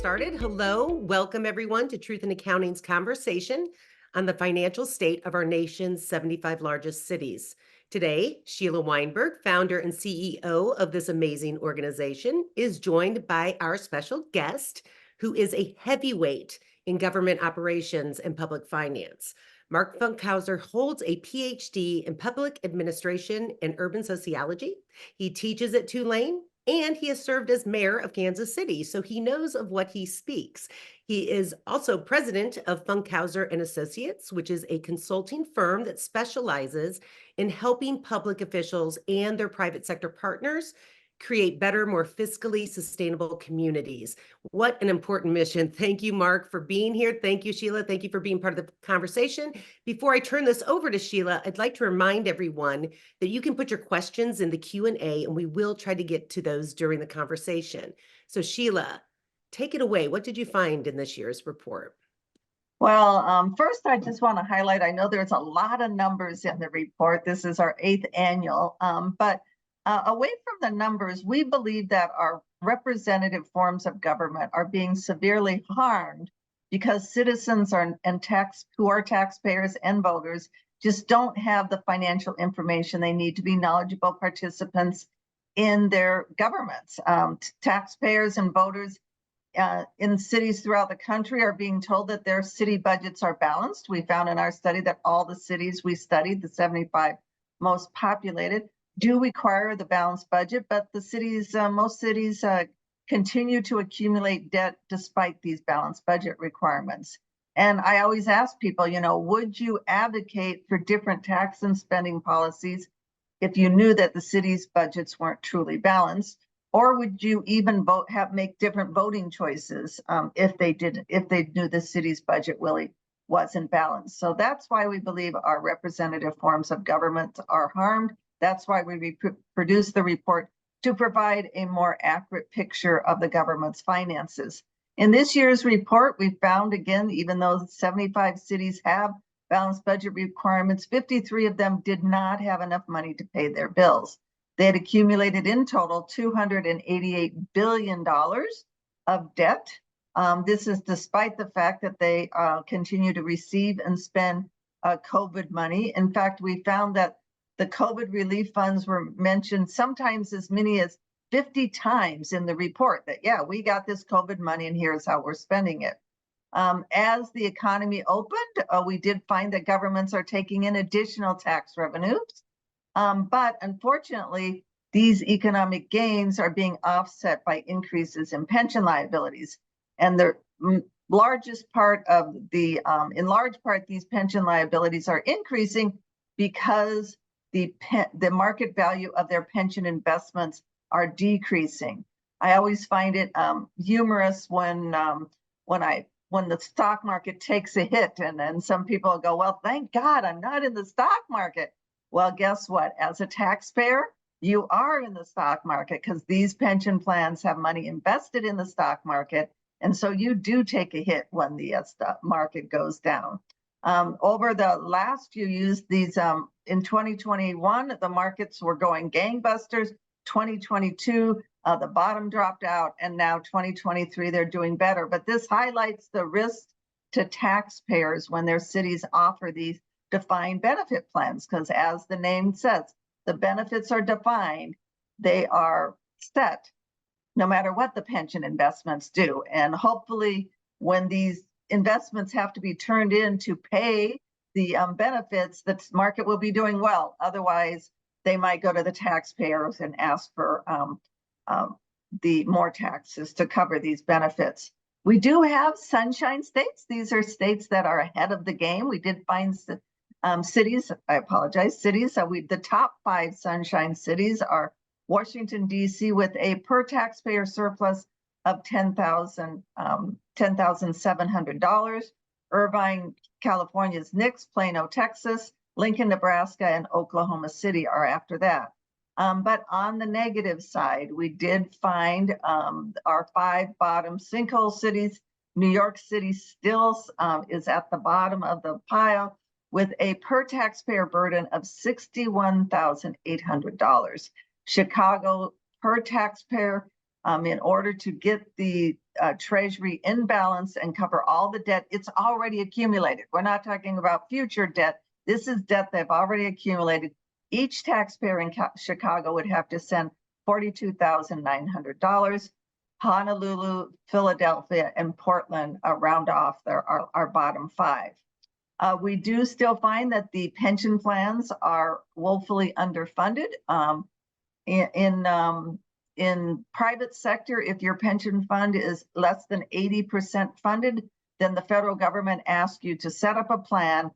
started. Hello, welcome everyone to Truth in Accounting's conversation on the financial state of our nation's 75 largest cities. Today, Sheila Weinberg, founder and CEO of this amazing organization, is joined by our special guest, who is a heavyweight in government operations and public finance. Mark Funkhouser holds a Ph.D. in public administration and urban sociology. He teaches at Tulane, and he has served as mayor of Kansas City, so he knows of what he speaks. He is also president of Funkhouser Associates, which is a consulting firm that specializes in helping public officials and their private sector partners create better, more fiscally sustainable communities. What an important mission. Thank you, Mark, for being here. Thank you, Sheila. Thank you for being part of the conversation. Before I turn this over to Sheila, I'd like to remind everyone that you can put your questions in the Q&A, and we will try to get to those during the conversation. So Sheila, take it away. What did you find in this year's report? Well, first, I just want to highlight, I know there's a lot of numbers in the report. This is our 8th annual, but away from the numbers, we believe that our representative forms of government are being severely harmed because citizens who are taxpayers and voters just don't have the financial information they need to be knowledgeable participants in their governments. Taxpayers and voters in cities throughout the country are being told that their city budgets are balanced. We found in our study that all the cities we studied, the 75 most populated, do require the balanced budget, but the cities, most cities continue to accumulate debt despite these balanced budget requirements. And I always ask people, would you advocate for different tax and spending policies if you knew that the city's budgets weren't truly balanced? Or would you even make different voting choices if they knew the city's budget really wasn't balanced? So that's why we believe our representative forms of government are harmed. That's why we produce the report to provide a more accurate picture of the government's finances. In this year's report, we found, again, even though 75 cities have balanced budget requirements, 53 of them did not have enough money to pay their bills. They had accumulated in total $288 billion of debt. This is despite the fact that they continue to receive and spend COVID money. In fact, we found that the COVID relief funds were mentioned sometimes as many as 50 times in the report that, yeah, we got this COVID money and here's how we're spending it. As the economy opened, we did find that governments are taking in additional tax revenues. But unfortunately, these economic gains are being offset by increases in pension liabilities. And the largest part of in large part, these pension liabilities are increasing because the market value of their pension investments are decreasing. I always find it humorous when the stock market takes a hit, and some people go, well, thank God I'm not in the stock market. Well, guess what? As a taxpayer, you are in the stock market because these pension plans have money invested in the stock market. And so you do take a hit when the stock market goes down. Over the last few years, in 2021, the markets were going gangbusters. 2022, the bottom dropped out, and now 2023, they're doing better. But this highlights the risk to taxpayers when their cities offer these defined benefit plans, because as the name says, the benefits are defined, they are set, no matter what the pension investments do. And hopefully, when these investments have to be turned in to pay the benefits, the market will be doing well. Otherwise, they might go to the taxpayers and ask for the more taxes to cover these benefits. We do have sunshine states. These are states that are ahead of the game. We did find cities, cities. The top 5 sunshine cities are Washington, D.C. with a per taxpayer surplus of $10,700. Irvine, California's Nix, Plano, Texas, Lincoln, Nebraska, and Oklahoma City are after that. But on the negative side, we did find our 5 bottom sinkhole cities. New York City still is at the bottom of the pile with a per taxpayer burden of $61,800. Chicago per taxpayer in order to get the Treasury in balance and cover all the debt it's already accumulated. We're not talking about future debt. This is debt they've already accumulated. Each taxpayer in Chicago would have to send $42,900. Honolulu, Philadelphia, and Portland round off our bottom five. We do still find that the pension plans are woefully underfunded. In private sector, if your pension fund is less than 80% funded, then the federal government asks you to set up a plan,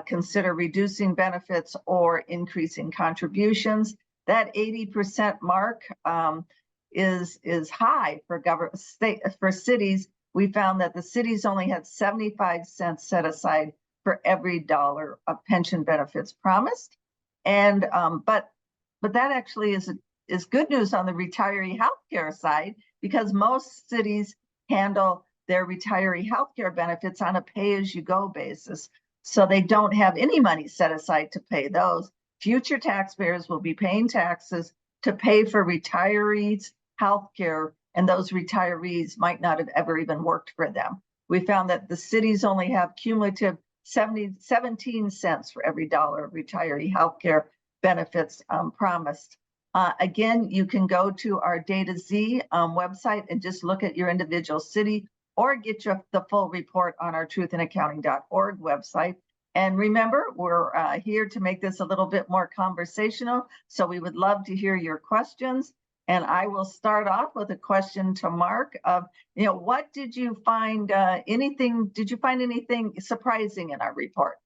consider reducing benefits or increasing contributions. That 80% mark is high for cities. We found that the cities only had 75 cents set aside for every dollar of pension benefits promised. And but that actually is good news on the retiree healthcare side, because most cities handle their retiree healthcare benefits on a pay-as-you-go basis. So they don't have any money set aside to pay those. Future taxpayers will be paying taxes to pay for retirees' healthcare, and those retirees might not have ever even worked for them. We found that the cities only have cumulative 17 cents for every dollar of retiree healthcare benefits promised. Again, you can go to our Data Z website and just look at your individual city, or get the full report on our truthinaccounting.org website. And remember, we're here to make this a little bit more conversational. So we would love to hear your questions. And I will start off with a question to Mark of, what did you find, did you find anything surprising in our report?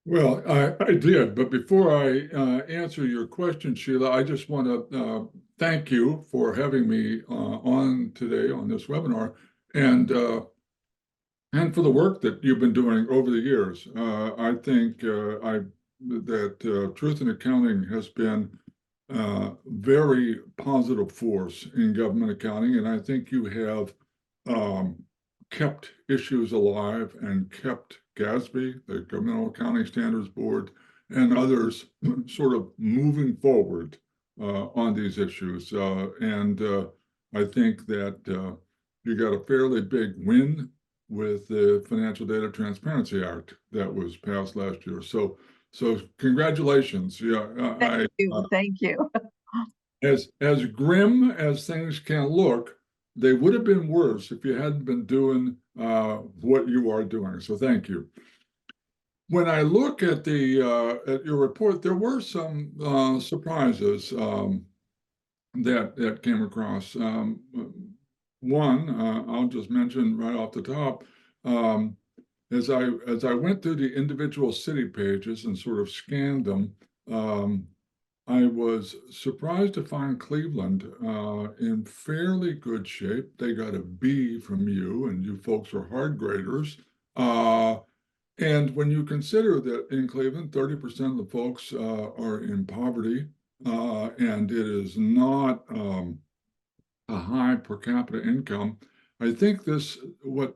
Well, I did, but before I answer your question, Sheila, I just want to thank you for having me on today on this webinar, and for the work that you've been doing over the years. I think that Truth in Accounting has been a very positive force in government accounting, and I think you have kept issues alive and kept GASB, the Governmental Accounting Standards Board, and others sort of moving forward on these issues. And I think that you got a fairly big win with the Financial Data Transparency Act that was passed last year. So congratulations. Yeah, Thank you. As grim as things can look, they would have been worse if you hadn't been doing what you are doing. So thank you. When I look at at your report, there were some surprises that came across. One, I'll just mention right off the top. As I went through the individual city pages and sort of scanned them, I was surprised to find Cleveland in fairly good shape. They got a B from you, and you folks are hard graders. And when you consider that in Cleveland, 30% of the folks are in poverty, and it is not a high per capita income, I think what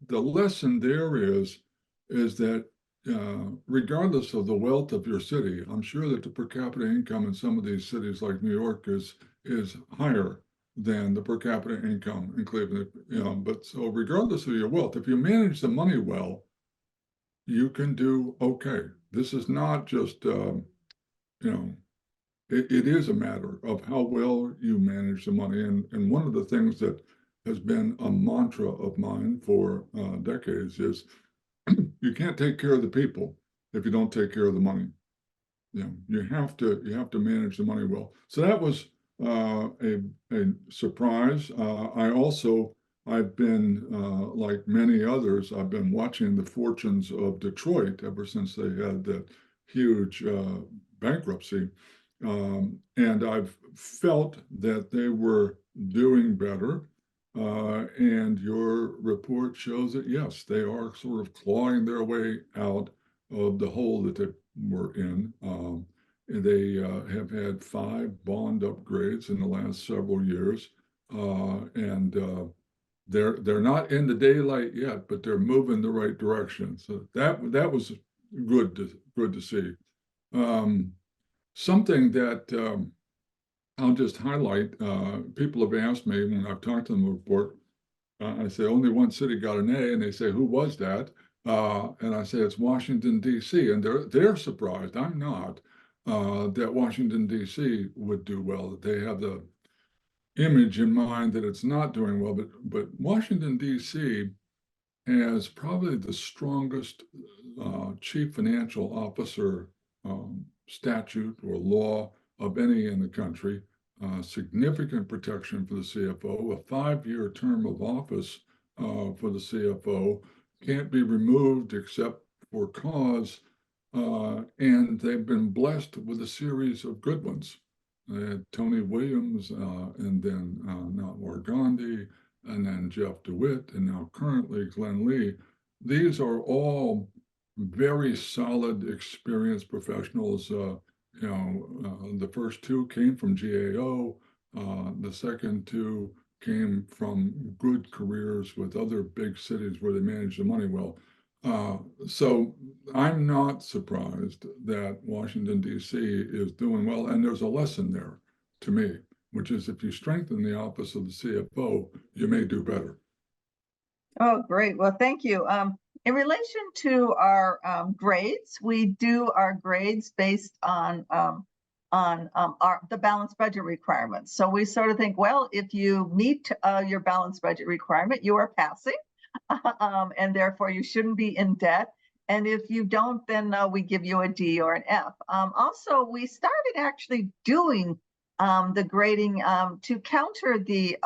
the lesson there is that regardless of the wealth of your city, I'm sure that the per capita income in some of these cities like New York is higher than the per capita income in Cleveland. But so regardless of your wealth, if you manage the money well, you can do okay. This is not just it is a matter of how well you manage the money. And one of the things that has been a mantra of mine for decades is you can't take care of the people if you don't take care of the money. You have to manage the money well. So that was a surprise. I've been like many others, I've been watching the fortunes of Detroit ever since they had that huge bankruptcy. And I've felt that they were doing better. And your report shows that, yes, they are sort of clawing their way out of the hole that they were in. They have had 5 bond upgrades in the last several years. And they're not in the daylight yet, but they're moving the right direction. So that was good to see. Something that I'll just highlight, people have asked me when I've talked to them about the report, I say only one city got an A, and they say, who was that? And I say it's Washington, D.C., and they're surprised. I'm not, that Washington, D.C. would do well. They have the image in mind that it's not doing well, but Washington, D.C. has probably the strongest chief financial officer statute or law of any in the country. Significant protection for the CFO, a 5-year term of office for the CFO, can't be removed except for cause, and they've been blessed with a series of good ones. They had Tony Williams, and then Natwar Gandhi, and then Jeff DeWitt, and now currently Glenn Lee. These are all very solid, experienced professionals. The first two came from GAO. The second two came from good careers with other big cities where they manage the money well. So I'm not surprised that Washington, D.C. is doing well. And there's a lesson there to me, which is if you strengthen the office of the CFO, you may do better. Oh, great. Well, thank you. In relation to our grades, we do our grades based on the balanced budget requirements. So we sort of think, well, if you meet your balanced budget requirement, you are passing, and therefore you shouldn't be in debt. And if you don't, then we give you a D or an F. Also, we started actually doing the grading to counter the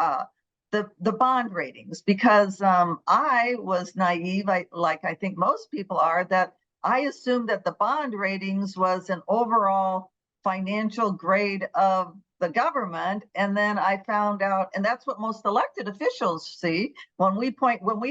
bond ratings, because I was naive, like I think most people are, that I assumed that the bond ratings was an overall financial grade of the government. And then I found out, and that's what most elected officials see, when we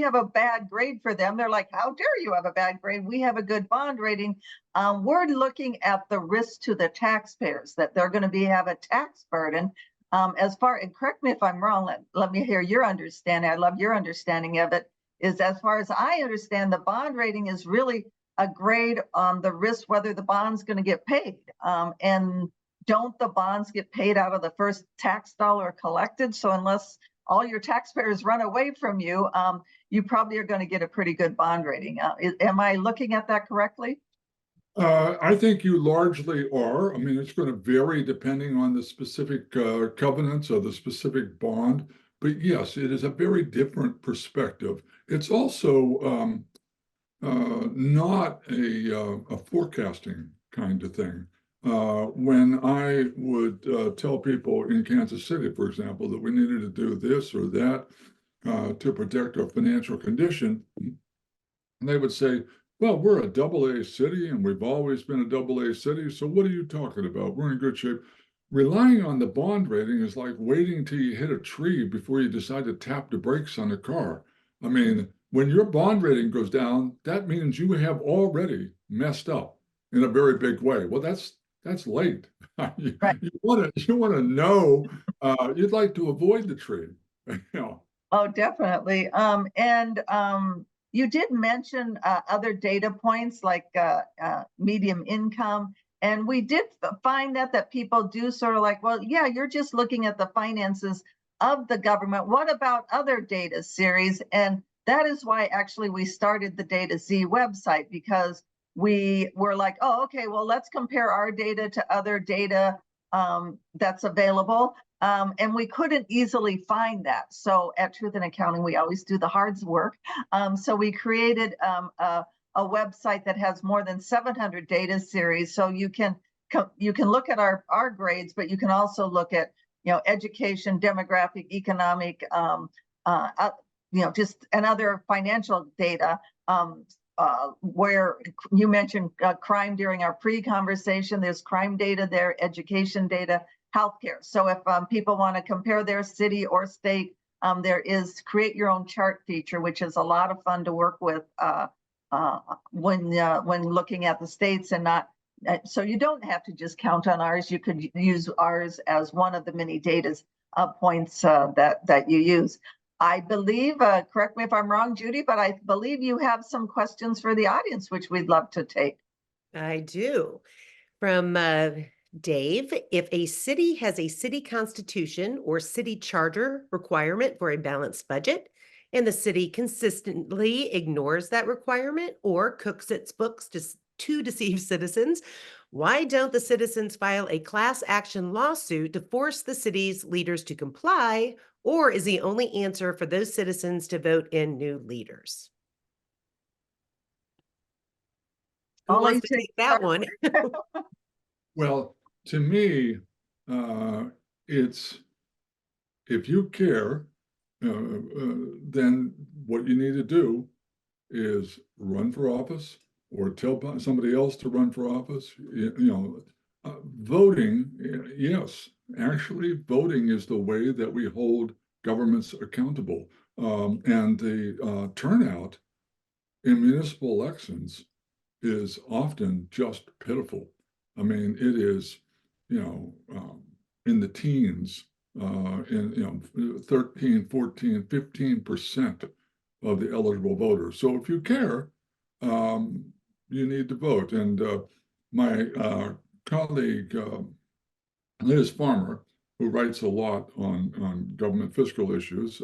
have a bad grade for them, they're like, how dare you have a bad grade? We have a good bond rating. We're looking at the risk to the taxpayers, that they're going to have a tax burden. And correct me if I'm wrong, let me hear your understanding. I love your understanding of it. Is, as far as I understand, the bond rating is really a grade on the risk, whether the bond's going to get paid. And don't the bonds get paid out of the first tax dollar collected? So unless all your taxpayers run away from you, you probably are going to get a pretty good bond rating. Am I looking at that correctly? I think you largely are. I mean, it's going to vary depending on the specific covenants of the specific bond. But yes, it is a very different perspective. It's also not a forecasting kind of thing. When I would tell people in Kansas City, for example, that we needed to do this or that to protect our financial condition, they would say, well, we're a AA city and we've always been a AA city. So what are you talking about? We're in good shape. Relying on the bond rating is like waiting till you hit a tree before you decide to tap the brakes on the car. I mean, when your bond rating goes down, that means you have already messed up in a very big way. Well, that's late. You want to know. You'd like to avoid the tree. Oh, definitely. You did mention other data points like medium income. And we did find that people do sort of like, well, yeah, you're just looking at the finances of the government. What about other data series? And that is why actually we started the Data Z website, because we were like, oh, okay, well, let's compare our data to other data that's available. And we couldn't easily find that. So at Truth in Accounting, we always do the hard work. So we created a website that has more than 700 data series. So you can look at our grades, but you can also look at education, demographic, economic, just and other financial data. Where you mentioned crime during our pre-conversation, there's crime data there, education data, healthcare. So if people want to compare their city or state, there is create your own chart feature, which is a lot of fun to work with when looking at the states, and not. So you don't have to just count on ours. You could use ours as one of the many data points that you use. I believe, correct me if I'm wrong, Judy, but I believe you have some questions for the audience, which we'd love to take. I do. From Dave, if a city has a city constitution or city charter requirement for a balanced budget, and the city consistently ignores that requirement or cooks its books to deceive citizens, why don't the citizens file a class action lawsuit to force the city's leaders to comply? Or is the only answer for those citizens to vote in new leaders? Who I'll let wants you to take take that one? Well, to me, it's if you care, then what you need to do is run for office or tell somebody else to run for office. Voting, yes, actually, voting is the way that we hold governments accountable. And the turnout in municipal elections is often just pitiful. I mean, it is, in the teens, in 13, 14, 15% of the eligible voters. So if you care, you need to vote. And my colleague, Liz Farmer, who writes a lot on government fiscal issues,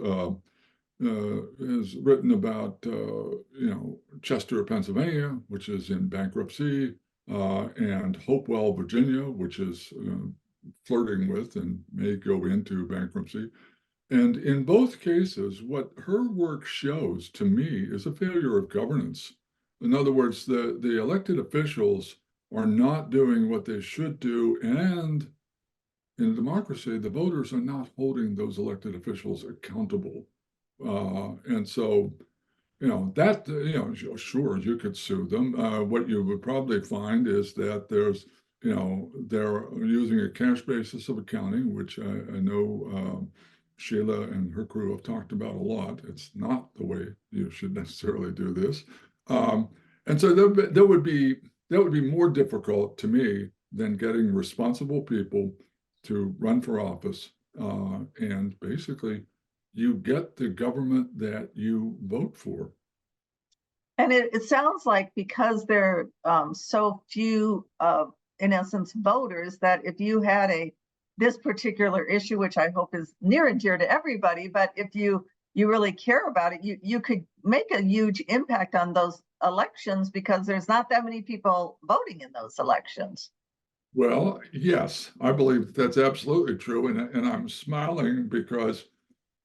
has written about, Chester, Pennsylvania, which is in bankruptcy, and Hopewell, Virginia, which is flirting with and may go into bankruptcy. And in both cases, what her work shows to me is a failure of governance. In other words, the elected officials are not doing what they should do. And in a democracy, the voters are not holding those elected officials accountable. And so, that, sure, you could sue them. What you would probably find is that there's, they're using a cash basis of accounting, which I know Sheila and her crew have talked about a lot. It's not the way you should necessarily do this. And so that would be more difficult to me than getting responsible people to run for office. And basically, you get the government that you vote for. And it sounds like because there are so few, in essence, voters, that if you had this particular issue, which I hope is near and dear to everybody, but if you really care about it, you could make a huge impact on those elections because there's not that many people voting in those elections. Well, yes, I believe that's absolutely true. And I'm smiling because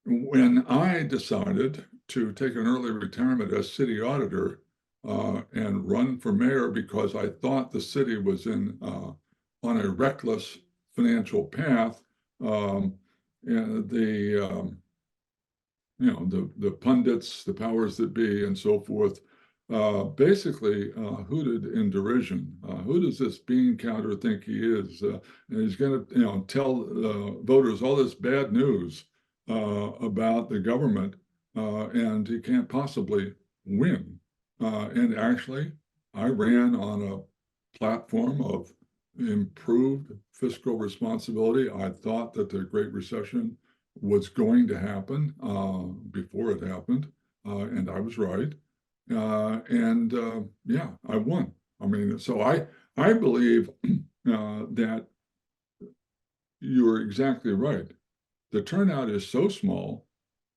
when I decided to take an early retirement as city auditor and run for mayor because I thought the city was on a reckless financial path, and the pundits, the powers that be, and so forth, basically hooted in derision. Who does this bean counter think he is? And he's going to, tell voters all this bad news about the government, and he can't possibly win. And actually, I ran on a platform of improved fiscal responsibility. I thought that the Great Recession was going to happen before it happened, and I was right. Yeah, I won. I mean, so I believe that you're exactly right. The turnout is so small,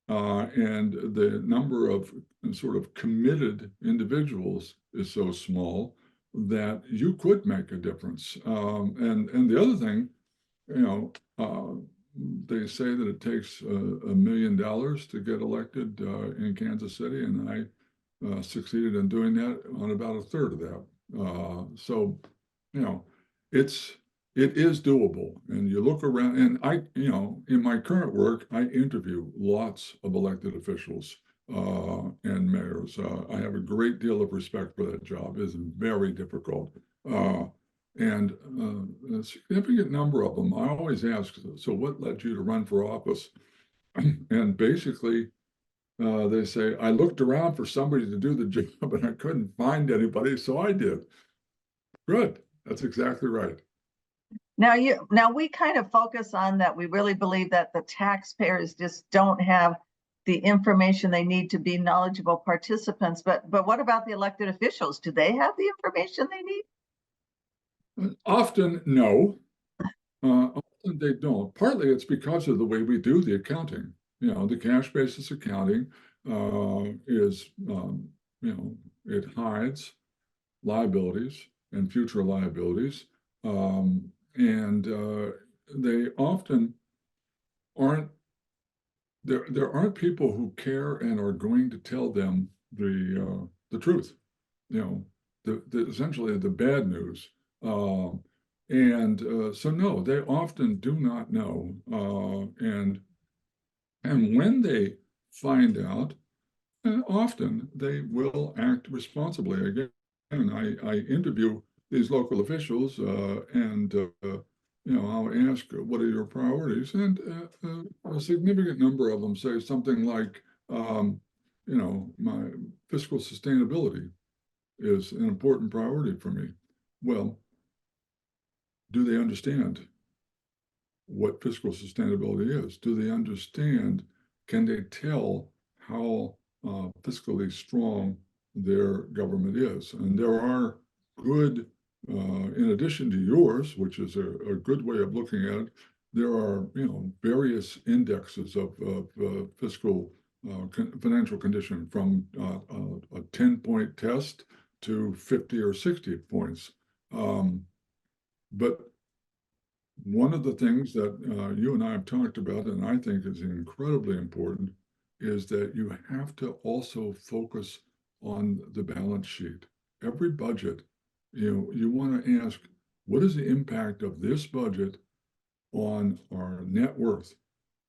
and the number of sort of committed individuals is so small that you could make a difference. And the other thing, they say that it takes $1 million to get elected in Kansas City, and I succeeded in doing that on about a third of that. So, it is doable. And you look around, and I, in my current work, I interview lots of elected officials and mayors. I have a great deal of respect for that job. It's very difficult. And a significant number of them, I always ask, so what led you to run for office? And basically, they say, I looked around for somebody to do the job and I couldn't find anybody, so I did. Good. That's exactly right. Now we kind of focus on that. We really believe that the taxpayers just don't have the information they need to be knowledgeable participants. But what about the elected officials? Do they have the information they need? Often, no. Often they don't. Partly it's because of the way we do the accounting. The cash basis accounting is, it hides liabilities and future liabilities. And they often aren't, there aren't people who care and are going to tell them the truth, essentially the bad news. So no, they often do not know. And when they find out, often they will act responsibly. Again, I interview these local officials, and I'll ask, "What are your priorities?" And a significant number of them say something like, "My fiscal sustainability is an important priority for me." Well, do they understand what fiscal sustainability is? Do they understand? Can they tell how fiscally strong their government is? And there are good, in addition to yours, which is a good way of looking at it, there are various indexes of fiscal financial condition, from a 10-point test to 50 or 60 points. But one of the things that you and I have talked about, and I think is incredibly important, is that you have to also focus on the balance sheet. Every budget, you want to ask, what is the impact of this budget on our net worth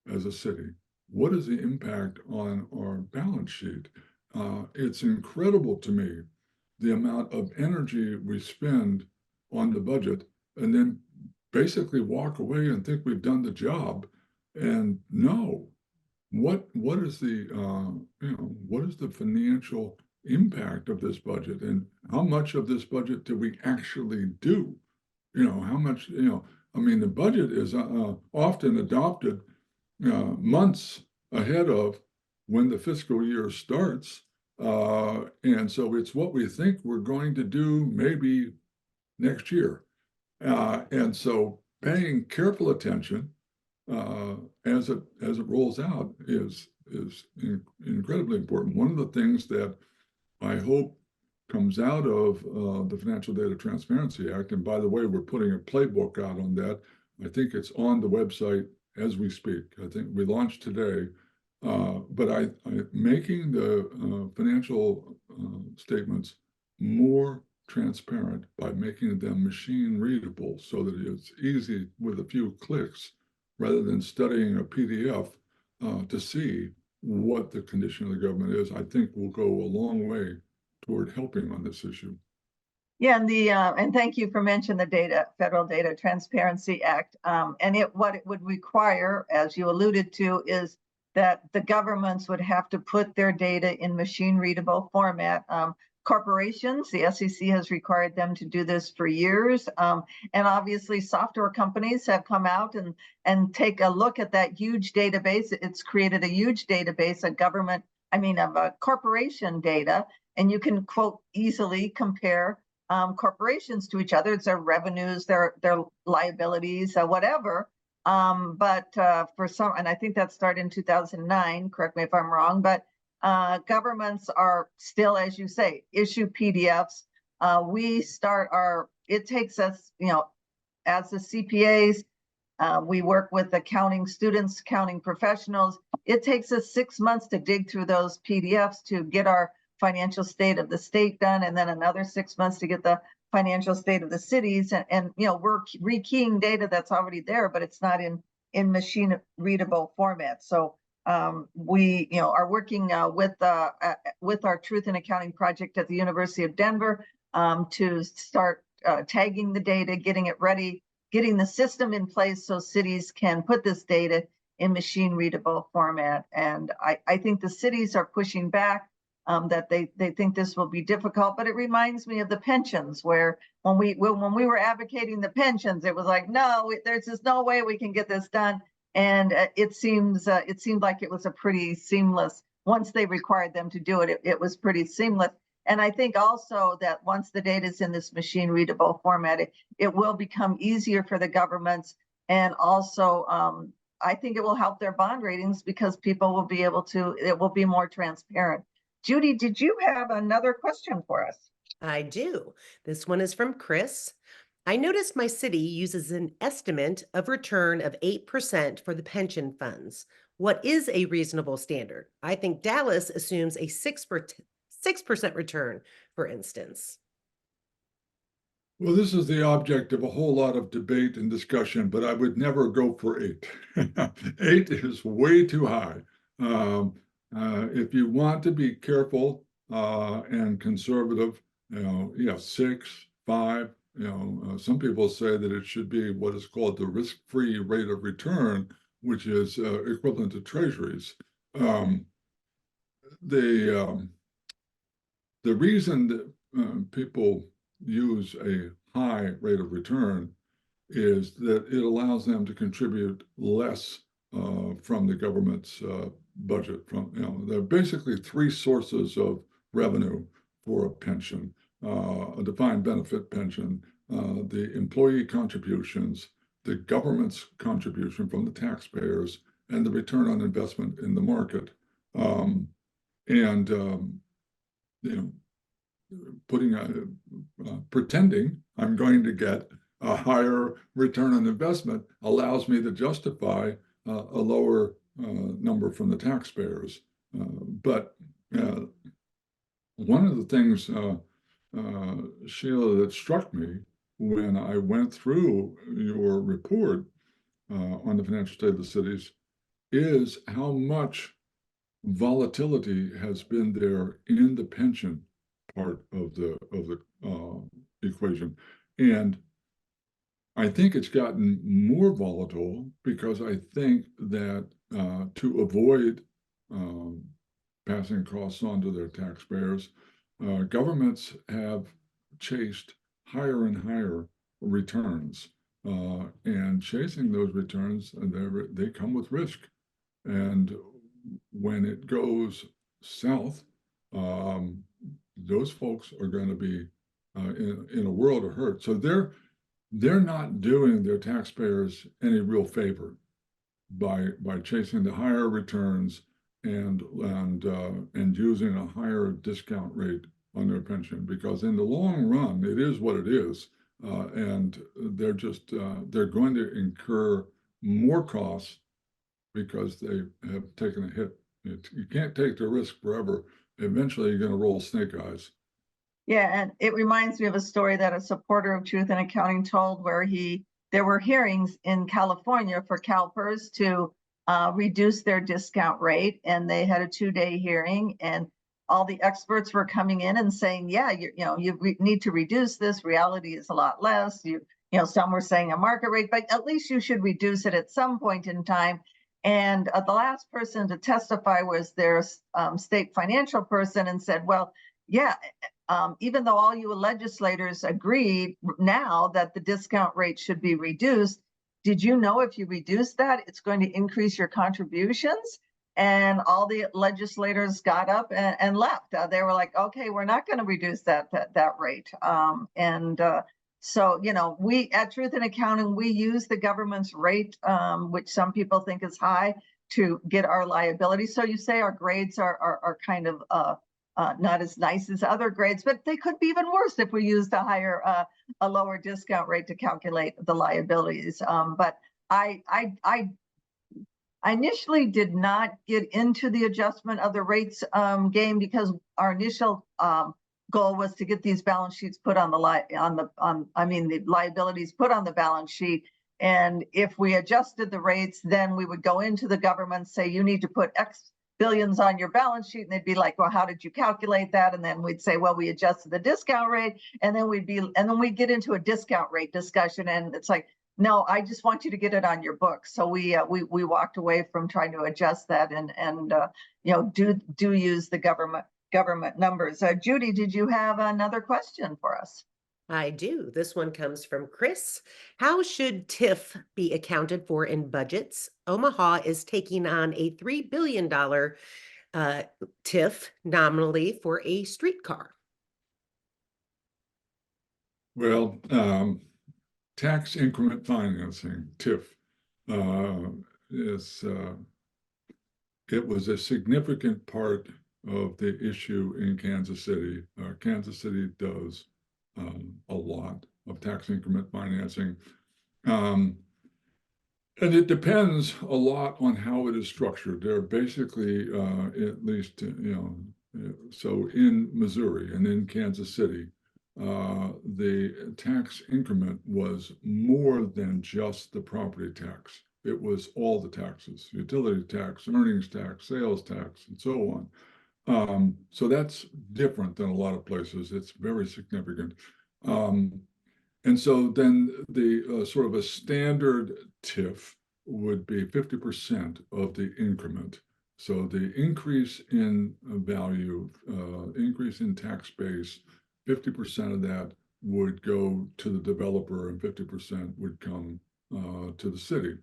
as a city? What is the impact on our balance sheet? It's incredible to me the amount of energy we spend on the budget and then basically walk away and think we've done the job. And no, what is the what is the financial impact of this budget, and how much of this budget do we actually do? How much, I mean, the budget is often adopted months ahead of when the fiscal year starts. And so it's what we think we're going to do maybe next year. And so paying careful attention as it rolls out is incredibly important. One of the things that I hope comes out of the Financial Data Transparency Act, and by the way, we're putting a playbook out on that. I think it's on the website as we speak. I think we launched today. But making the financial statements more transparent by making them machine readable so that it's easy with a few clicks, rather than studying a PDF to see what the condition of the government is, I think will go a long way toward helping on this issue. Yeah, and thank you for mentioning the Federal Data Transparency Act. And what it would require, as you alluded to, is that the governments would have to put their data in machine readable format. Corporations, the SEC has required them to do this for years. And obviously software companies have come out and take a look at that huge database. It's created a huge database of corporation data, and you can, quote, easily compare corporations to each other. It's their revenues, their liabilities, whatever. But for some, and I think that started in 2009, correct me if I'm wrong, but governments are still, as you say, issue PDFs. It takes us, as the CPAs, we work with accounting students, accounting professionals. It takes us 6 months to dig through those PDFs to get our financial state of the state done, and then another 6 months to get the financial state of the cities. And we're rekeying data that's already there, but it's not in machine readable format. So we are working with our Truth in Accounting project at the University of Denver to start tagging the data, getting it ready, getting the system in place so cities can put this data in machine readable format. And I think the cities are pushing back, that they think this will be difficult. But it reminds me of the pensions, where when we were advocating the pensions, it was like, no, there's just no way we can get this done. And it seemed like it was a pretty seamless, once they required them to do it, it was pretty seamless. And I think also that once the data is in this machine readable format, it will become easier for the governments And also, I think it will help their bond ratings because people will be able to, it will be more transparent. Judy, did you have another question for us? I do. This one is from Chris. I noticed my city uses an estimate of return of 8% for the pension funds. What is a reasonable standard? I think Dallas assumes a 6% return, for instance. Well, this is the object of a whole lot of debate and discussion, but I would never go for 8. 8 is way too high. If you want to be careful and conservative, yeah, 6, 5. Some people say that it should be what is called the risk-free rate of return, which is equivalent to treasuries. The reason that people use a high rate of return is that it allows them to contribute less from the government's budget. There are basically 3 sources of revenue for a pension: a defined benefit pension, the employee contributions, the government's contribution from the taxpayers, and the return on investment in the market. And pretending I'm going to get a higher return on investment allows me to justify a lower number from the taxpayers. But one of the things, Sheila, that struck me when I went through your report on the financial state of the cities is how much volatility has been there in the pension part of the equation. And I think it's gotten more volatile because I think that to avoid passing costs on to their taxpayers, governments have chased higher and higher returns. And chasing those returns, they come with risk. And when it goes south, those folks are going to be in a world of hurt. So they're not doing their taxpayers any real favor by chasing the higher returns and using a higher discount rate on their pension, because in the long run it is what it is, and they're going to incur more costs because they have taken a hit. You can't take the risk forever. Eventually, you're going to roll snake eyes. Yeah, and it reminds me of a story that a supporter of Truth in Accounting told, where there were hearings in California for CalPERS to reduce their discount rate, and they had a 2-day hearing, and all the experts were coming in and saying, "Yeah, you need to reduce this. Reality is a lot less. Some were saying a market rate, but at least you should reduce it at some point in time." And the last person to testify was their state financial person, and said, "Well, yeah, even though all you legislators agreed now that the discount rate should be reduced, did you know if you reduce that, it's going to increase your contributions?" And all the legislators got up and left. They were like, "Okay, we're not going to reduce that rate." So, we at Truth in Accounting, we use the government's rate, which some people think is high, to get our liability. So you say our grades are kind of not as nice as other grades, but they could be even worse if we used a lower discount rate to calculate the liabilities. But I initially did not get into the adjustment of the rates game, because our initial goal was to get these balance sheets put on the liabilities put on the balance sheet. And if we adjusted the rates, then we would go into the government, say, "You need to put X billions on your balance sheet," and they'd be like, "Well, how did you calculate that?" And then we'd say, "Well, we adjusted the discount rate," and then we'd get into a discount rate discussion, and it's like, "No, I just want you to get it on your book." So we walked away from trying to adjust that and do use the government numbers. Judy, did you have another question for us? I do. This one comes from Chris. How should TIF be accounted for in budgets? Omaha is taking on a $3 billion TIF nominally for a streetcar. Well, tax increment financing, TIF, it was a significant part of the issue in Kansas City. Kansas City does a lot of tax increment financing. And it depends a lot on how it is structured. They're basically, at least, so in Missouri and in Kansas City, the tax increment was more than just the property tax. It was all the taxes, utility tax, earnings tax, sales tax, and so on. So that's different than a lot of places. It's very significant. And so then the sort of a standard TIF would be 50% of the increment. So the increase in value, increase in tax base, 50% of that would go to the developer and 50% would come to the city.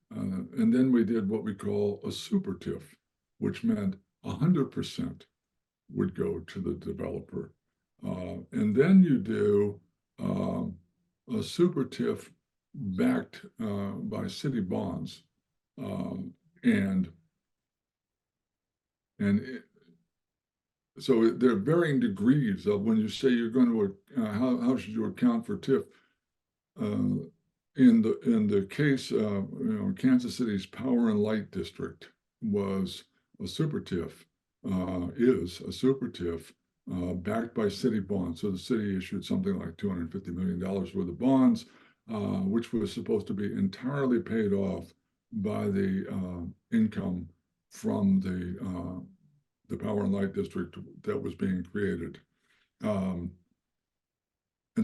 And then we did what we call a super TIF, which meant 100% would go to the developer. And then you do a super TIF backed by city bonds, so there are varying degrees of when you say you're going to how should you account for TIF. In the case, Kansas City's Power and Light District was a super TIF, is a super TIF backed by city bonds. So the city issued something like $250 million worth of bonds, which was supposed to be entirely paid off by the income from the Power and Light District that was being created. And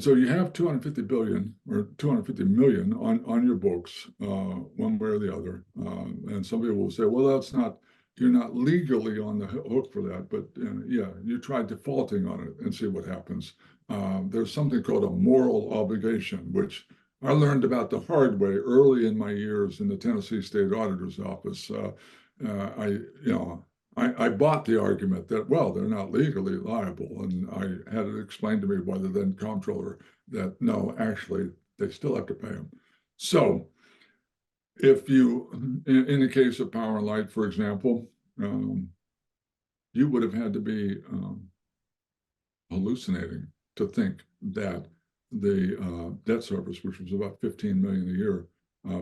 so you have 250 billion or 250 million on your books, one way or the other. And some people will say, well, that's not, you're not legally on the hook for that, but yeah, you try defaulting on it and see what happens. There's something called a moral obligation, which I learned about the hard way early in my years in the Tennessee State Auditor's Office. I bought the argument that, well, they're not legally liable. And I had it explained to me by the then comptroller that, no, actually, they still have to pay them. So if you, in the case of Power and Light, for example, you would have had to be hallucinating to think that the debt service, which was about $15 million a year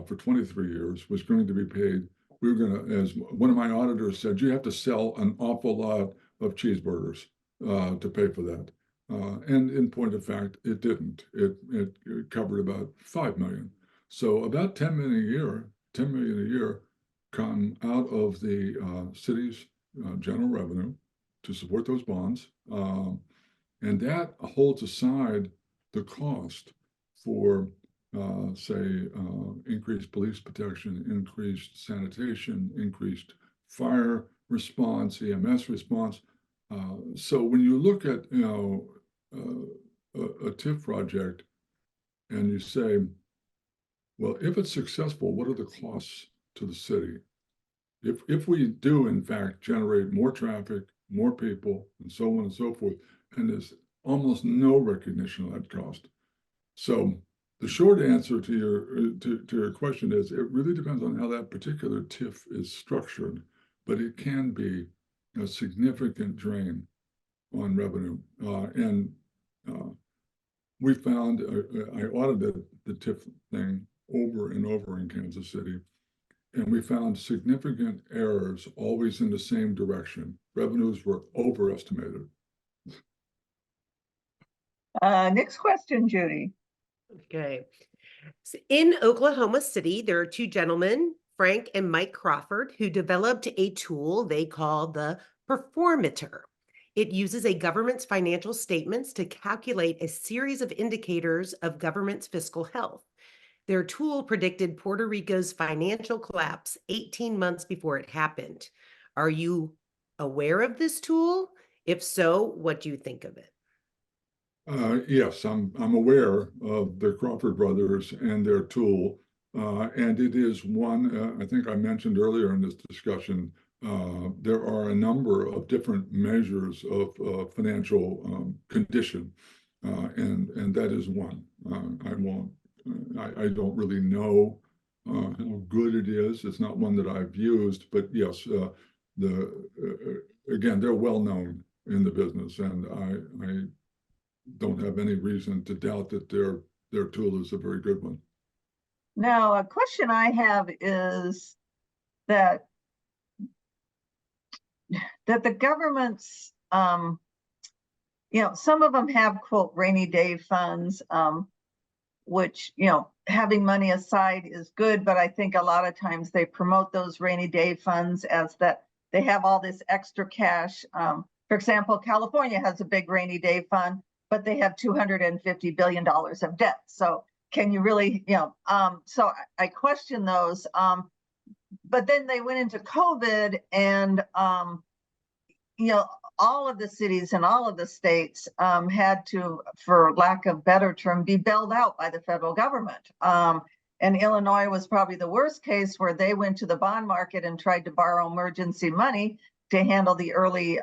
for 23 years, was going to be paid. We were going to, as one of my auditors said, you have to sell an awful lot of cheeseburgers to pay for that. And in point of fact, it didn't. It covered about 5 million. So about 10 million a year come out of the city's general revenue to support those bonds. And that holds aside the cost for say, increased police protection, increased sanitation, increased fire response, EMS response. So when you look at, a TIF project and you say, well, if it's successful, what are the costs to the city? If we do, in fact, generate more traffic, more people, and so on and so forth, and there's almost no recognition of that cost. So the short answer to your question is it really depends on how that particular TIF is structured, but it can be a significant drain on revenue. We found, I audited the TIF thing over and over in Kansas City, and we found significant errors always in the same direction. Revenues were overestimated. Next question, Judy. Okay. So in Oklahoma City, there are two gentlemen, Frank and Mike Crawford, who developed a tool they call the Performeter. It uses a government's financial statements to calculate a series of indicators of government's fiscal health. Their tool predicted Puerto Rico's financial collapse 18 months before it happened. Are you aware of this tool? If so, what do you think of it? Yes, I'm aware of the Crawford brothers and their tool, and it is one. I think I mentioned earlier in this discussion. There are a number of different measures of financial condition, and that is one. I won't I don't really know how good it is. It's not one that I've used, but yes, again, they're well known in the business, and I don't have any reason to doubt that their tool is a very good one. Now, a question I have is that the governments, some of them have, quote, rainy day funds, which, having money aside is good, but I think a lot of times they promote those rainy day funds as that they have all this extra cash. For example, California has a big rainy day fund, but they have $250 billion of debt. So can you really, so I question those. But then they went into COVID, and all of the cities and all of the states had to, for lack of better term, be bailed out by the federal government. And Illinois was probably the worst case, where they went to the bond market and tried to borrow emergency money to handle the early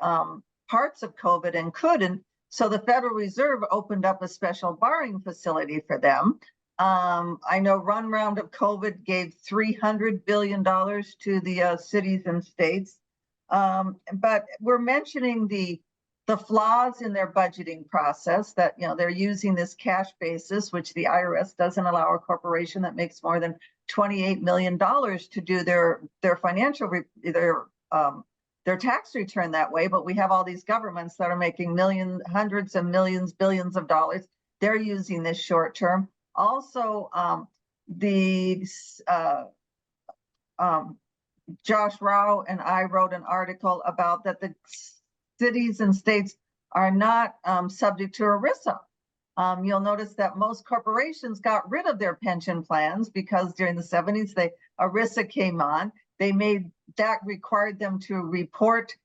parts of COVID and couldn't. So the Federal Reserve opened up a special borrowing facility for them. I know one round of COVID gave $300 billion to the cities and states. But we're mentioning the flaws in their budgeting process, that they're using this cash basis, which the IRS doesn't allow a corporation that makes more than $28 million to do their financial their tax return that way. But we have all these governments that are making millions, hundreds of millions, billions of dollars. They're using this short term. Also, Josh Rao and I wrote an article about that the cities and states are not subject to ERISA. You'll notice that most corporations got rid of their pension plans because during the 70s, ERISA came on. They made that required them to report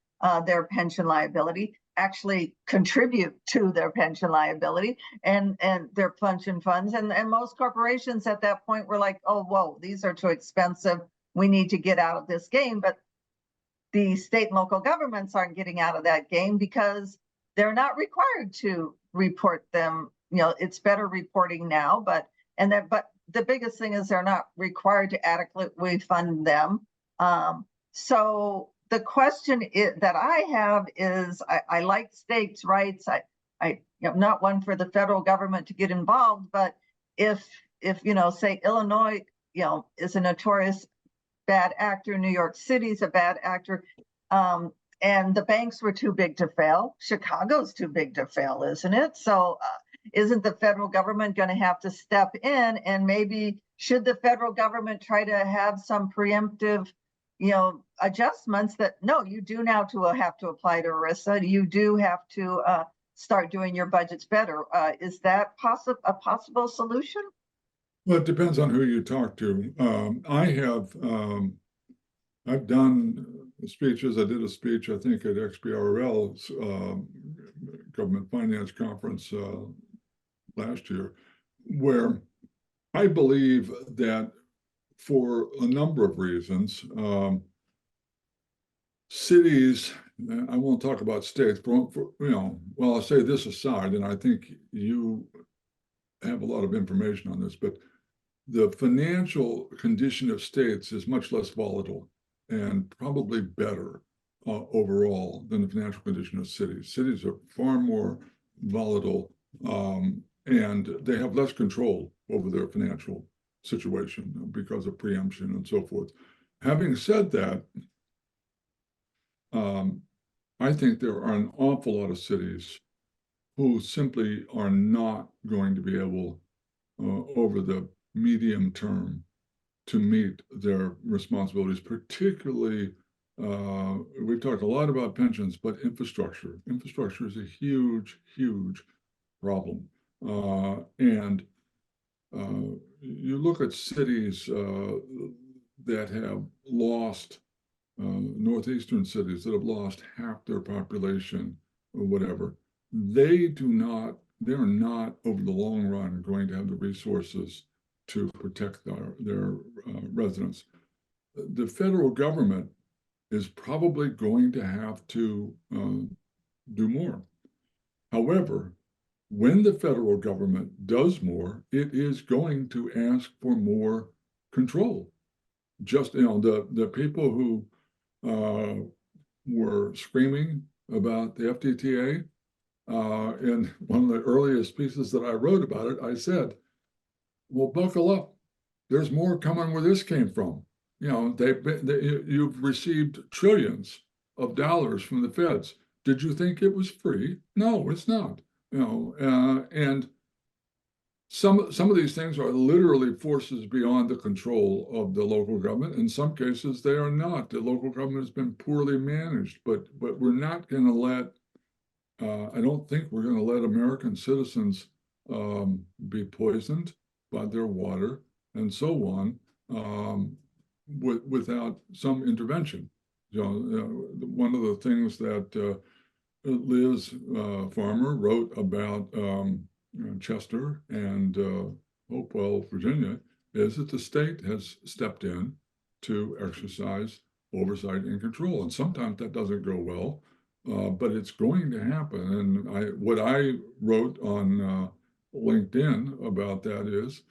their pension liability, actually contribute to their pension liability and their pension funds. And most corporations at that point were like, oh, whoa, these are too expensive. We need to get out of this game. But the state and local governments aren't getting out of that game because they're not required to report them. It's better reporting now, but the biggest thing is they're not required to adequately fund them. So the question that I have is, I like states' rights. I'm not one for the federal government to get involved, but if say Illinois, is a notorious bad actor, New York City's a bad actor, and the banks were too big to fail. Chicago's too big to fail, isn't it? So isn't the federal government going to have to step in, and maybe should the federal government try to have some preemptive adjustments that, no, you do now have to apply to ERISA. You do have to start doing your budgets better. Is that a possible solution? Well, it depends on who you talk to. I've done speeches. I did a speech, I think, at XBRL's government finance conference last year, where I believe that for a number of reasons, cities, I won't talk about states, well, I'll say this aside, and I think you have a lot of information on this, but the financial condition of states is much less volatile and probably better overall than the financial condition of cities. Cities are far more volatile, and they have less control over their financial situation because of preemption and so forth. Having said that, I think there are an awful lot of cities who simply are not going to be able, over the medium term, to meet their responsibilities, particularly, we've talked a lot about pensions, but infrastructure. Infrastructure is a huge, huge problem. And you look at cities that have lost, northeastern cities that have lost half their population or whatever, they're not over the long run going to have the resources to protect their residents. The federal government is probably going to have to do more. However, when the federal government does more, it is going to ask for more control. Just, the people who were screaming about the FTTA, in one of the earliest pieces that I wrote about it, I said, well, buckle up. There's more coming where this came from. You've received trillions of dollars from the feds. Did you think it was free? No, it's not. And some of these things are literally forces beyond the control of the local government. In some cases, they are not. The local government has been poorly managed, but we're not going to let. I don't think we're going to let American citizens be poisoned by their water and so on without some intervention. One of the things that Liz Farmer wrote about Chester and Hopewell, Virginia, is that the state has stepped in to exercise oversight and control. And sometimes that doesn't go well, but it's going to happen. And what I wrote on LinkedIn about that is,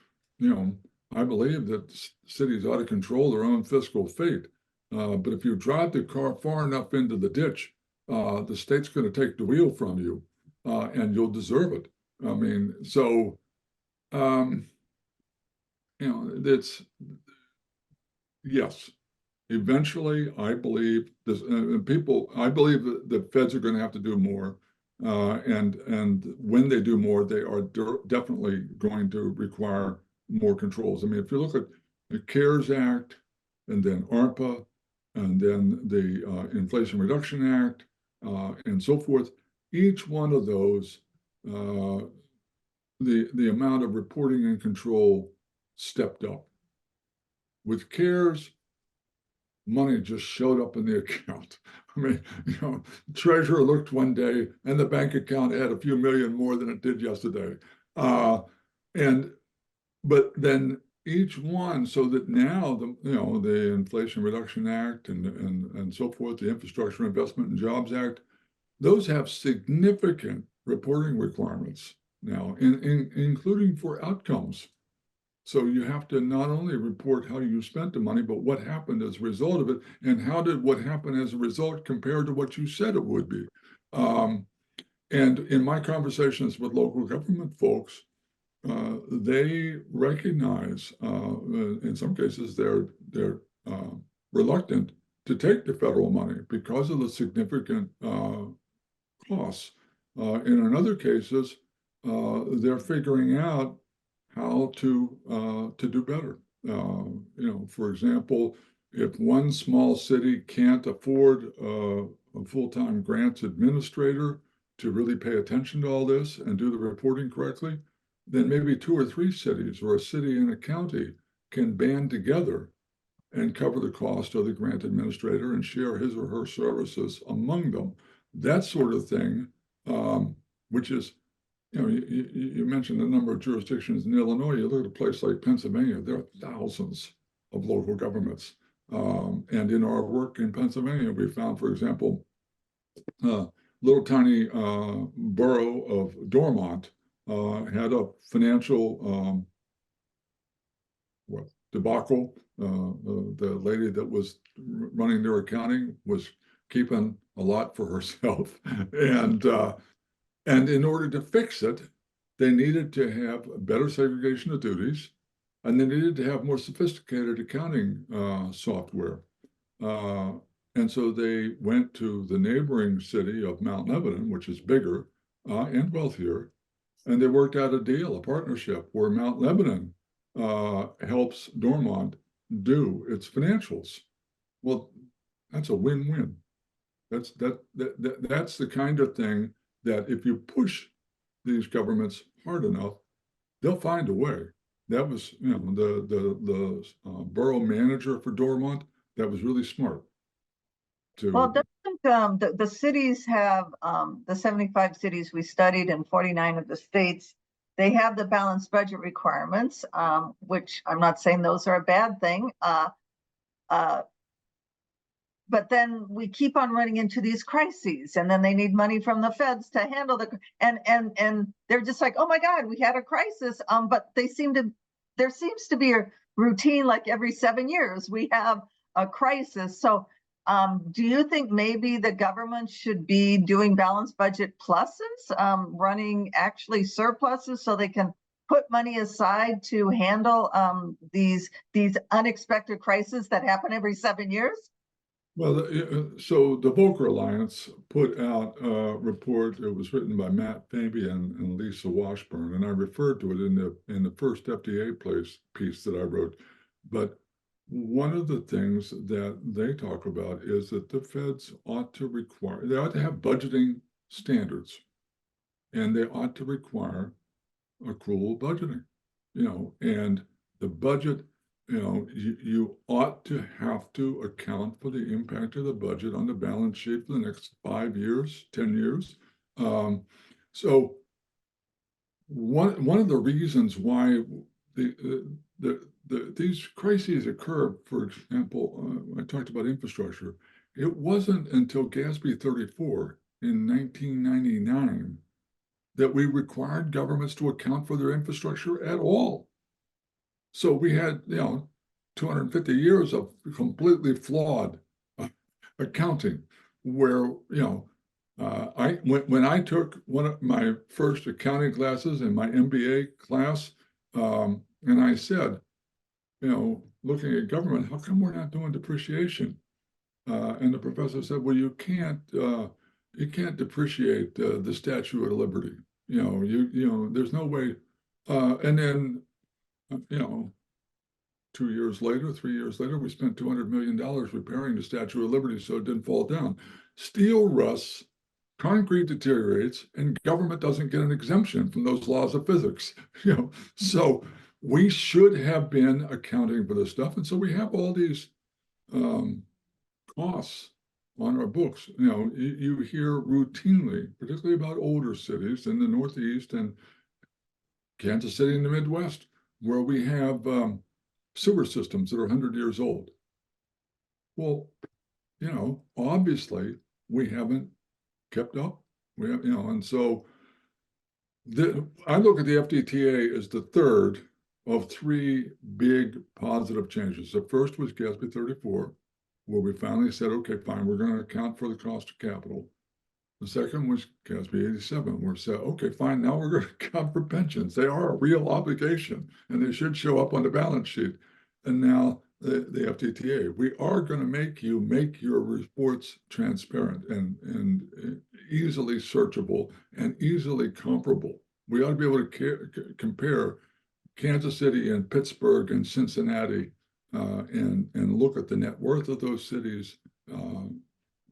I believe that cities ought to control their own fiscal fate. But if you drive the car far enough into the ditch, the state's going to take the wheel from you, and you'll deserve it. I mean, so, it's, yes, eventually, I believe this, I believe that the feds are going to have to do more. And when they do more, they are definitely going to require more controls. I mean, if you look at the CARES Act and then ARPA and then the Inflation Reduction Act and so forth, each one of those, the amount of reporting and control stepped up. With CARES, money just showed up in the account. I mean, treasurer looked one day and the bank account had a few million more than it did yesterday. But then each one, so that now the Inflation Reduction Act and so forth, the Infrastructure Investment and Jobs Act, those have significant reporting requirements now, including for outcomes. So you have to not only report how you spent the money, but what happened as a result of it, and how did what happened as a result compare to what you said it would be. And in my conversations with local government folks, they recognize, in some cases, they're reluctant to take the federal money because of the significant costs. And in other cases, they're figuring out how to do better. For example, if one small city can't afford a full-time grants administrator to really pay attention to all this and do the reporting correctly, then maybe 2 or 3 cities or a city and a county can band together and cover the cost of the grant administrator and share his or her services among them. That sort of thing, which is, you mentioned the number of jurisdictions in Illinois. You look at a place like Pennsylvania, there are thousands of local governments. And in our work in Pennsylvania, we found, for example, little tiny borough of Dormont had a financial debacle. The lady that was running their accounting was keeping a lot for herself. And in order to fix it, they needed to have better segregation of duties, and they needed to have more sophisticated accounting software. And so they went to the neighboring city of Mount Lebanon, which is bigger and wealthier, and they worked out a deal, a partnership, where Mount Lebanon helps Dormont do its financials. Well, that's a win-win. That's the kind of thing that if you push these governments hard enough, they'll find a way. That was, the borough manager for Dormont, that was really smart. Well, doesn't the cities have, the 75 cities we studied in 49 of the states, they have the balanced budget requirements, which I'm not saying those are a bad thing. but then we keep on running into these crises, and then they need money from the feds to handle and they're just like, oh my God, we had a crisis. But there seems to be a routine, like every 7 years we have a crisis. So do you think maybe the government should be doing balanced budget pluses, running actually surpluses so they can put money aside to handle these unexpected crises that happen every 7 years? Well, so the Volcker Alliance put out a report. It was written by Matt Fabian and Lisa Washburn, and I referred to it in the first FDA piece that I wrote. But one of the things that they talk about is that the feds ought to have budgeting standards, and they ought to require accrual budgeting, and the budget, you ought to have to account for the impact of the budget on the balance sheet for the next 5 years, 10 years. So one of the reasons why these crises occur, for example, I talked about infrastructure. It wasn't until GASB 34 in 1999 that we required governments to account for their infrastructure at all. So we had, 250 years of completely flawed accounting, where, when I took one of my first accounting classes in my MBA class, and I said, looking at government, how come we're not doing depreciation? And the professor said, well, you can't depreciate the Statue of Liberty. There's no way. And then, 2 years later, 3 years later, we spent $200 million repairing the Statue of Liberty so it didn't fall down. Steel rusts, concrete deteriorates, and government doesn't get an exemption from those laws of physics. So we should have been accounting for this stuff, and so we have all these costs on our books. You hear routinely, particularly about older cities in the Northeast and Kansas City in the Midwest, where we have sewer systems that are 100 years old. Well, obviously we haven't kept up. We have, and so I look at the FDTA as the third of three big positive changes. The first was GASB 34, where we finally said, okay, fine, we're going to account for the cost of capital. The second was GASB 87, where we said, okay, fine, now we're going to account for pensions. They are a real obligation, and they should show up on the balance sheet. And now the FDTA, we are going to make your reports transparent and easily searchable and easily comparable. We ought to be able to compare Kansas City and Pittsburgh and Cincinnati and look at the net worth of those cities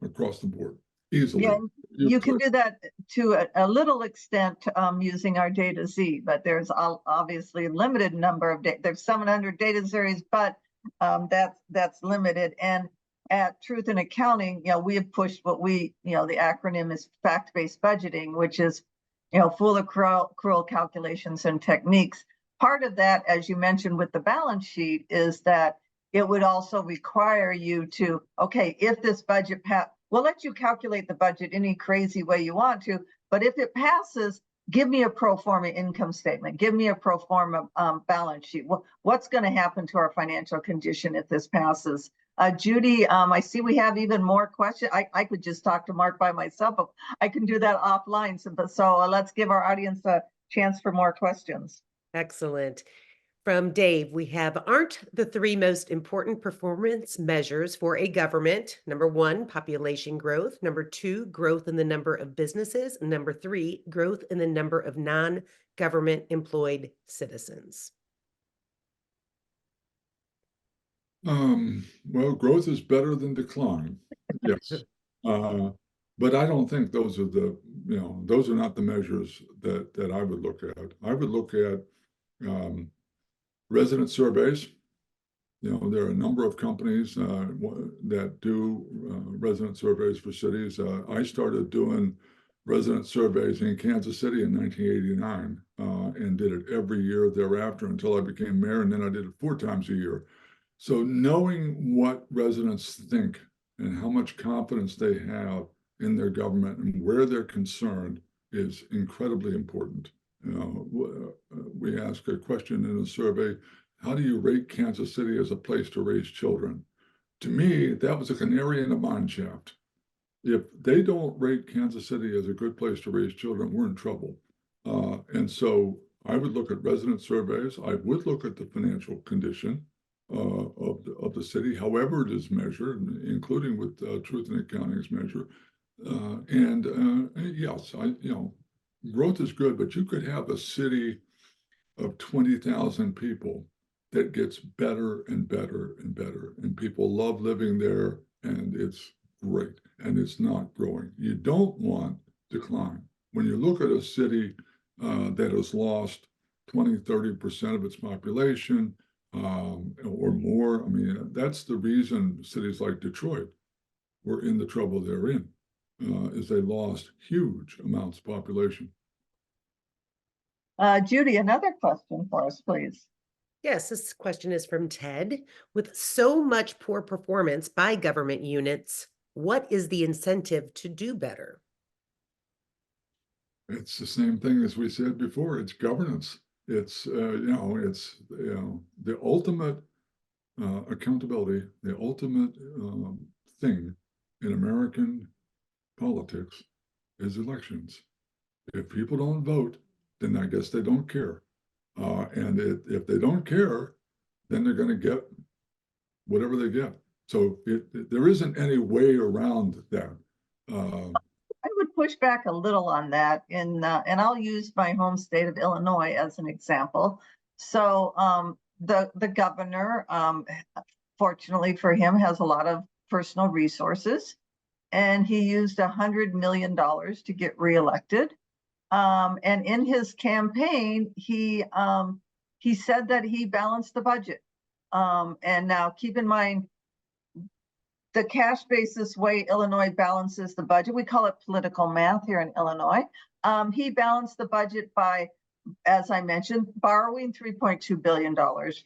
across the board easily. Yeah, you can do that to a little extent using our data Z, but there's obviously a limited number of data. There's 700 data series, but that's limited. And at Truth in Accounting, we have pushed what the acronym is fact-based budgeting, which is, full accrual calculations and techniques. Part of that, as you mentioned with the balance sheet, is that it would also require you to, okay, if this budget we'll let you calculate the budget any crazy way you want to, but if it passes, give me a pro forma income statement, give me a pro forma balance sheet. What's going to happen to our financial condition if this passes? Judy, I see we have even more questions. I could just talk to Mark by myself, but I can do that offline. So let's give our audience a chance for more questions. Excellent. From Dave, we have, aren't the three most important performance measures for a government, number one, population growth, number two, growth in the number of businesses, and number three, growth in the number of non-government employed citizens? Well, growth is better than decline. Yes. But I don't think those are those are not the measures that I would look at. I would look at resident surveys. There are a number of companies that do resident surveys for cities. I started doing resident surveys in Kansas City in 1989 and did it every year thereafter until I became mayor, and then I did it 4 times a year. So knowing what residents think and how much confidence they have in their government and where they're concerned is incredibly important. We ask a question in a survey, how do you rate Kansas City as a place to raise children? To me, that was a canary in a mine shaft. If they don't rate Kansas City as a good place to raise children, we're in trouble. And so I would look at resident surveys. I would look at the financial condition of the city, however it is measured, including with Truth in Accounting's measure. Yes, growth is good, but you could have a city of 20,000 people that gets better and better and better, and people love living there, and it's great, and it's not growing. You don't want decline. When you look at a city that has lost 20, 30% of its population or more, I mean, that's the reason cities like Detroit were in the trouble they're in, is they lost huge amounts of population. Judy, another question for us, please. Yes, this question is from Ted. With so much poor performance by government units, what is the incentive to do better? It's the same thing as we said before. It's governance. It's the ultimate accountability, the ultimate thing in American politics is elections. If people don't vote, then I guess they don't care. And if they don't care, then they're going to get whatever they get. So there isn't any way around that. I would push back a little on that, and I'll use my home state of Illinois as an example. So the governor, fortunately for him, has a lot of personal resources, and he used $100 million to get reelected. And in his campaign, he said that he balanced the budget. And now keep in mind, the cash basis way Illinois balances the budget, we call it political math here in Illinois. He balanced the budget by, as I mentioned, borrowing $3.2 billion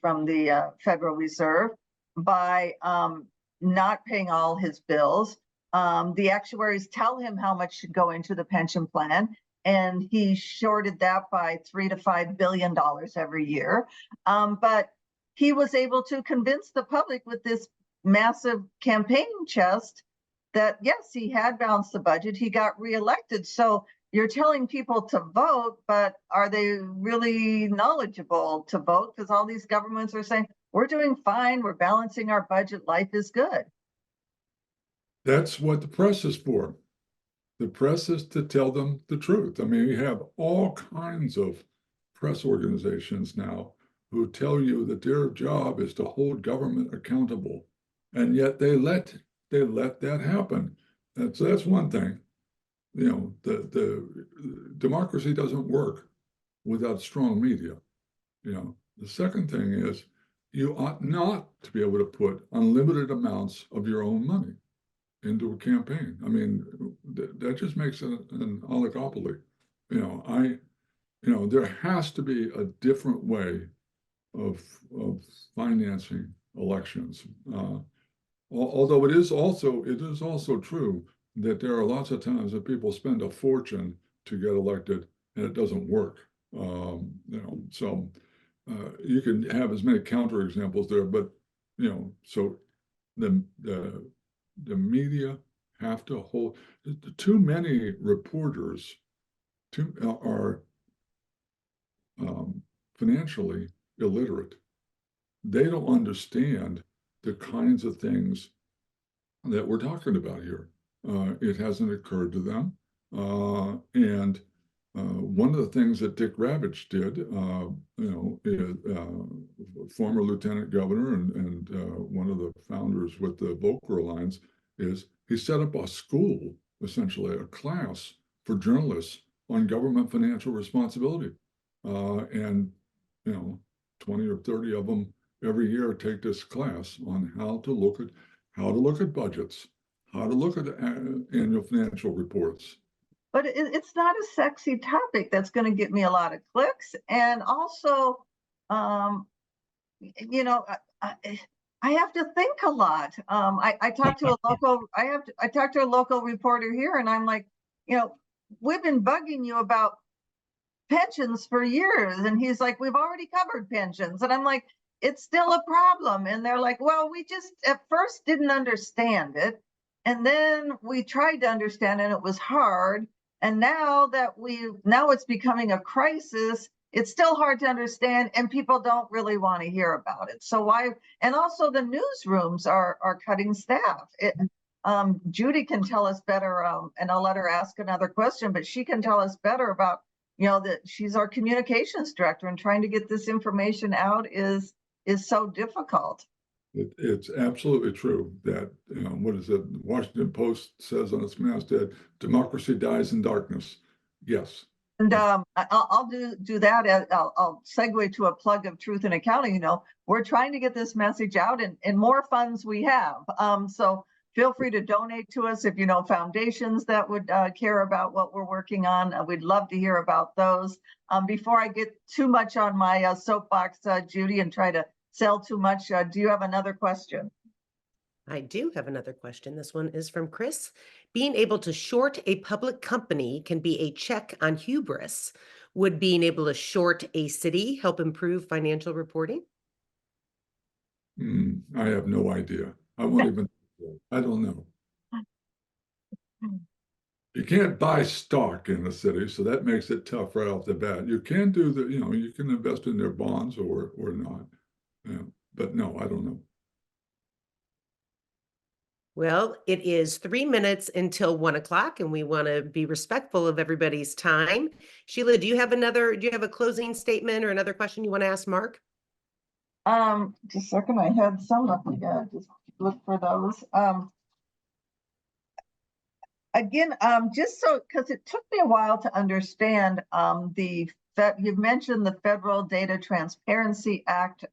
from the Federal Reserve, by not paying all his bills. The actuaries tell him how much should go into the pension plan, and he shorted that by $3 to $5 billion every year. But he was able to convince the public with this massive campaign chest that yes, he had balanced the budget, he got reelected. So you're telling people to vote, but are they really knowledgeable to vote? Because all these governments are saying, we're doing fine, we're balancing our budget, life is good. That's what the press is for. The press is to tell them the truth. I mean, we have all kinds of press organizations now who tell you that their job is to hold government accountable. And yet they let that happen. That's one thing. The democracy doesn't work without strong media. The second thing is you ought not to be able to put unlimited amounts of your own money into a campaign. I mean, that just makes it an oligopoly. There has to be a different way of financing elections. Although it is also true that there are lots of times that people spend a fortune to get elected and it doesn't work. So you can have as many counterexamples there, but so the media have to hold. Too many reporters are financially illiterate. They don't understand the kinds of things that we're talking about here. It hasn't occurred to them. And one of the things that Dick Ravitch did, former lieutenant governor and one of the founders with the Volcker Alliance, is he set up a school, essentially a class for journalists on government financial responsibility. And 20 or 30 of them every year take this class on how to look at budgets, how to look at annual financial reports. But it's not a sexy topic that's going to get me a lot of clicks. And also, I have to think a lot. I talked to a local, I talked to a local reporter here, and I'm like, we've been bugging you about pensions for years. And he's like, we've already covered pensions. And I'm like, it's still a problem. And they're like, well, we just at first didn't understand it. And then we tried to understand it, and it was hard. And now it's becoming a crisis, it's still hard to understand, and people don't really want to hear about it. So why? And also the newsrooms are cutting staff. Judy can tell us better, and I'll let her ask another question, but she can tell us better about, that she's our communications director, and trying to get this information out is so difficult. It's absolutely true that, what is it? The Washington Post says on its masthead, democracy dies in darkness. Yes. And I'll do that. I'll segue to a plug of Truth in Accounting. We're trying to get this message out, and more funds we have. So feel free to donate to us if you know foundations that would care about what we're working on. We'd love to hear about those. Before I get too much on my soapbox, Judy, and try to sell too much, do you have another question? I do have another question. This one is from Chris. Being able to short a public company can be a check on hubris. Would being able to short a city help improve financial reporting? I have no idea. I won't even, I don't know. You can't buy stock in a city, so that makes it tough right off the bat. You can do you can invest in their bonds or not. But no, I don't know. Well, it is 3 minutes until 1 o'clock, and we want to be respectful of everybody's time. Sheila, do you have a closing statement or another question you want to ask Mark? Just a second, I had some. Just look for those. Again, just so, because it took me a while to understand you've mentioned the Federal Data Transparency Act,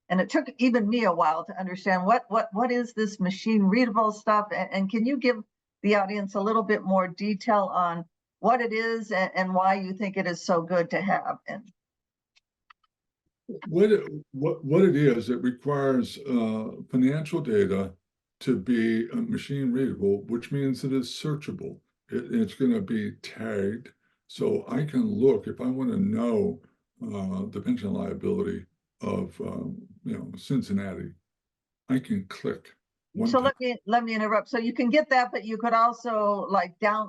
and it took even me a while to understand what is this machine readable stuff, and can you give the audience a little bit more detail on what it is and why you think it is so good to have? And what it is, it requires financial data to be machine readable, which means it is searchable. It's going to be tagged, so I can look if I want to know the pension liability of Cincinnati. I can click. So let me interrupt. So you can get that, but you could also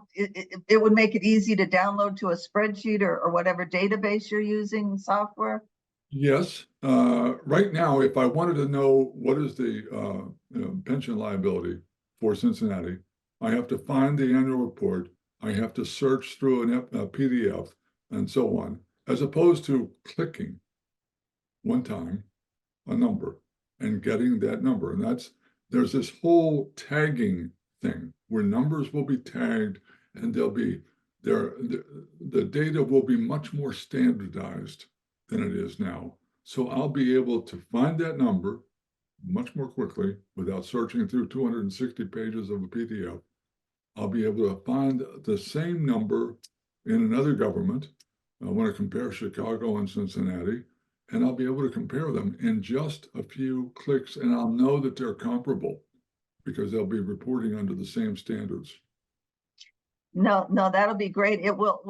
it would make it easy to download to a spreadsheet or whatever database you're using software. Yes. Right now, if I wanted to know what is the pension liability for Cincinnati, I have to find the annual report. I have to search through a PDF and so on, as opposed to clicking one time a number and getting that number. And there's this whole tagging thing where numbers will be tagged, and the data will be much more standardized than it is now. So I'll be able to find that number much more quickly without searching through 260 pages of a PDF. I'll be able to find the same number in another government. I want to compare Chicago and Cincinnati, and I'll be able to compare them in just a few clicks, and I'll know that they're comparable because they'll be reporting under the same standards. No, that'll be great. It will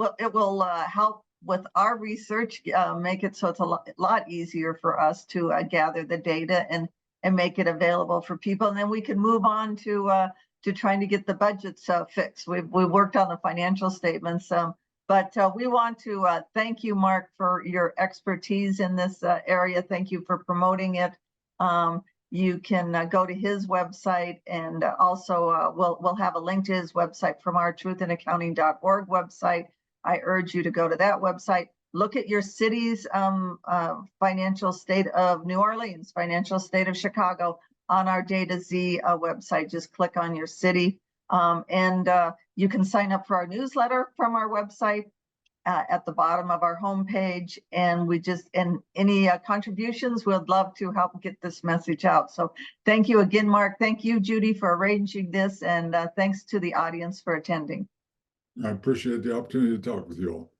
help with our research, make it so it's a lot easier for us to gather the data and make it available for people, and then we can move on to trying to get the budgets fixed. We worked on the financial statements, but we want to thank you, Mark, for your expertise in this area. Thank you for promoting it. You can go to his website, and also we'll have a link to his website from our truthinaccounting.org website. I urge you to go to that website. Look at your city's financial state of New Orleans, financial state of Chicago on our Data Z website. Just click on your city, and you can sign up for our newsletter from our website at the bottom of our homepage. And any contributions, we'd love to help get this message out. So thank you again, Mark. Thank you, Judy, for arranging this, and thanks to the audience for attending. I appreciate the opportunity to talk with you all.